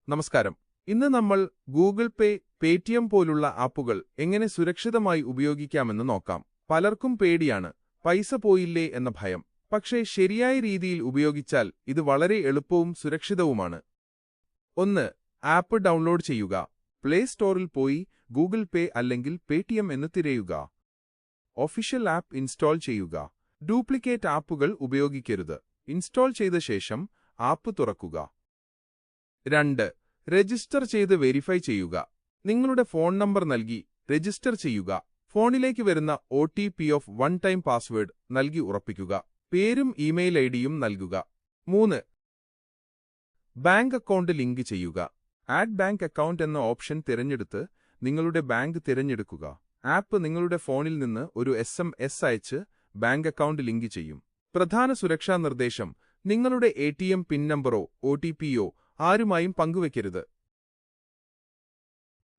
നമസ്കാരം. ഇന്ന് നമ്മൾ ഗൂഗിൾ പേ, പേടിഎം പോലുള്ള ആപ്പുകൾ എങ്ങനെ സുരക്ഷിതമായി ഉപയോഗിക്കാമെന്ന് നോക്കാം. പലർക്കും പേടിയാണ്, പൈസ പോയില്ലേ എന്ന ഭയം. പക്ഷേ ശരിയായ രീതിയിൽ ഉപയോഗിച്ചാൽ ഇത് വളരെ എളുപ്പവും സുരക്ഷിതവുമാണ്. 1. ആപ്പ് ഡൗൺലോഡ് ചെയ്യുക. പ്ലേ സ്റ്റോറിൽ പോയി ഗൂഗിൾ പേ അല്ലെങ്കിൽ പേടിഎം എന്ന് തിരയുക. ഒഫീഷ്യൽ ആപ്പ് ഇൻസ്റ്റാൾ ചെയ്യുക. ഡ്യൂപ്ലിക്കേറ്റ് ആപ്പുകൾ ഉപയോഗിക്കരുത്. ഇൻസ്റ്റാൾ ചെയ്ത ശേഷം ആപ്പ് തുറക്കുക. 2. രജിസ്റ്റർ ചെയ്ത് വെരിഫൈ ചെയ്യുക. നിങ്ങളുടെ ഫോൺ നമ്പർ നൽകി രജിസ്റ്റർ ചെയ്യുക. ഫോണിലേക്ക് വരുന്ന OTP of one time password നൽകി ഉറപ്പിക്കുക. പേരും ഇമെയിൽ ഐഡിയും നൽകുക. 3. ബാങ്ക് അക്കൗണ്ട് ലിങ്ക് ചെയ്യുക. ആഡ് ബാങ്ക് അക്കൗണ്ട് എന്ന ഓപ്ഷൻ തിരഞ്ഞെടുത്ത് നിങ്ങളുടെ ബാങ്ക് തിരഞ്ഞെടുക്കുക. ആപ്പ് നിങ്ങളുടെ ഫോണിൽ നിന്ന് ഒരു SMS അയച്ച് ബാങ്ക് അക്കൗണ്ട് ലിങ്ക് ചെയ്യും. പ്രധാന സുരക്ഷാ നിർദ്ദേശം: നിങ്ങളുടെ ATM പിൻ നമ്പറോ OTPയോ ആരുമായും പങ്കുവയ്ക്കരുത്.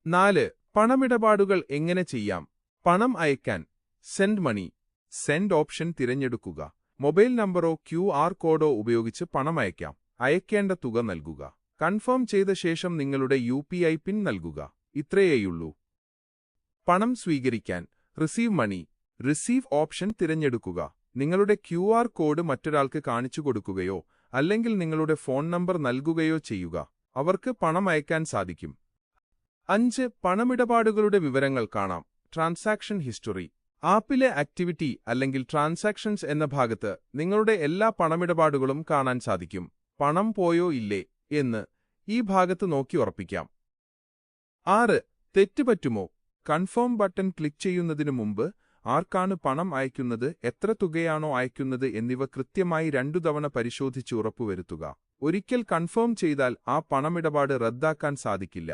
4. പണമിടപാടുകൾ എങ്ങനെ ചെയ്യാം? പണം അയക്കാൻ സെൻഡ് മണി. സെൻഡ് ഓപ്ഷൻ തിരഞ്ഞെടുക്കുക. മൊബൈൽ നമ്പറോ QR കോഡോ ഉപയോഗിച്ച് പണം അയക്കാം. അയക്കേണ്ട തുക നൽകുക. കൺഫേം ചെയ്ത ശേഷം നിങ്ങളുടെ UPI പിൻ നൽകുക. ഇത്രയേയുള്ളൂ. പണം സ്വീകരിക്കാൻ റിസീവ് മണി. റിസീവ് ഓപ്ഷൻ തിരഞ്ഞെടുക്കുക. നിങ്ങളുടെ QR കോഡ് മറ്റൊരാൾക്ക് കാണിച്ചു കൊടുക്കുകയോ അല്ലെങ്കിൽ നിങ്ങളുടെ ഫോൺ നമ്പർ നൽകുകയോ ചെയ്യുക. അവർക്ക് പണം അയക്കാൻ സാധിക്കും. 5. പണമിടപാടുകളുടെ വിവരങ്ങൾ കാണാം. Transaction history. ആപ്പിലെ ആക്ടിവിറ്റി അല്ലെങ്കിൽ ട്രാൻസാക്ഷൻസ് എന്ന ഭാഗത്ത് നിങ്ങളുടെ എല്ലാ പണമിടപാടുകളും കാണാൻ സാധിക്കും. പണം പോയോ ഇല്ലേ എന്ന് ഈ ഭാഗത്ത് നോക്കി ഉറപ്പിക്കാം. 6. തെറ്റ് പറ്റുമോ? കൺഫേം ബട്ടൺ ക്ലിക്ക് ചെയ്യുന്നതിനു മുമ്പ് ആർക്കാണ് പണം അയക്കുന്നത്, എത്ര തുകയാണോ അയക്കുന്നത് എന്നിവ കൃത്യമായി 2 തവണ പരിശോധിച്ച് ഉറപ്പുവരുത്തുക. ഒരിക്കൽ കൺഫേം ചെയ്താൽ ആ പണമിടപാട് റദ്ദാക്കാൻ സാധിക്കില്ല.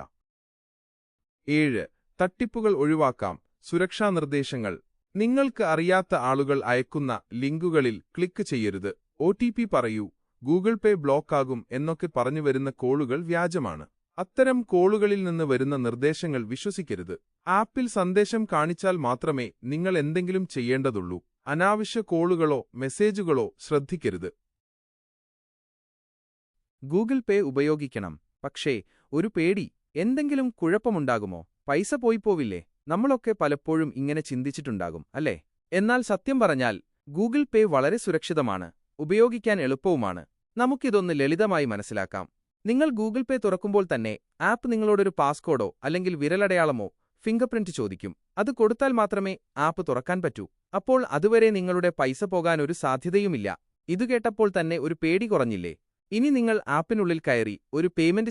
7. തട്ടിപ്പുകൾ ഒഴിവാക്കാം. സുരക്ഷാ നിർദ്ദേശങ്ങൾ: നിങ്ങൾക്ക് അറിയാത്ത ആളുകൾ അയക്കുന്ന ലിങ്കുകളിൽ ക്ലിക്ക് ചെയ്യരുത്. OTP പറയൂ, ഗൂഗിൾ പേ ബ്ലോക്കാകും എന്നൊക്കെ പറഞ്ഞു വരുന്ന കോളുകൾ വ്യാജമാണ്. അത്തരം കോളുകളിൽ നിന്ന് വരുന്ന നിർദ്ദേശങ്ങൾ വിശ്വസിക്കരുത്. ആപ്പിൽ സന്ദേശം കാണിച്ചാൽ മാത്രമേ നിങ്ങൾ എന്തെങ്കിലും ചെയ്യേണ്ടതുള്ളൂ. അനാവശ്യ കോളുകളോ മെസ്സേജുകളോ ശ്രദ്ധിക്കരുത്. ഗൂഗിൾ പേ ഉപയോഗിക്കണം, പക്ഷേ ഒരു പേടി: എന്തെങ്കിലും കുഴപ്പമുണ്ടാകുമോ? പൈസ പോയിപ്പോവില്ലേ? നമ്മളൊക്കെ പലപ്പോഴും ഇങ്ങനെ ചിന്തിച്ചിട്ടുണ്ടാകും, അല്ലേ? എന്നാൽ സത്യം പറഞ്ഞാൽ ഗൂഗിൾ പേ വളരെ സുരക്ഷിതമാണ്, ഉപയോഗിക്കാൻ എളുപ്പവുമാണ്. നമുക്കിതൊന്ന് ലളിതമായി മനസ്സിലാക്കാം. നിങ്ങൾ ഗൂഗിൾ പേ തുറക്കുമ്പോൾ തന്നെ ആപ്പ് നിങ്ങളോടൊരു പാസ്കോഡോ അല്ലെങ്കിൽ വിരലടയാളമോ ഫിംഗർപ്രിന്റ് ചോദിക്കും. അത് കൊടുത്താൽ മാത്രമേ ആപ്പ് തുറക്കാൻ പറ്റൂ. അപ്പോൾ അതുവരെ നിങ്ങളുടെ പൈസ പോകാൻ ഒരു സാധ്യതയുമില്ല. ഇതു കേട്ടപ്പോൾ തന്നെ ഒരു പേടി കുറഞ്ഞില്ലേ? ഇനി നിങ്ങൾ ആപ്പിനുള്ളിൽ കയറി ഒരു പേയ്മെന്റ്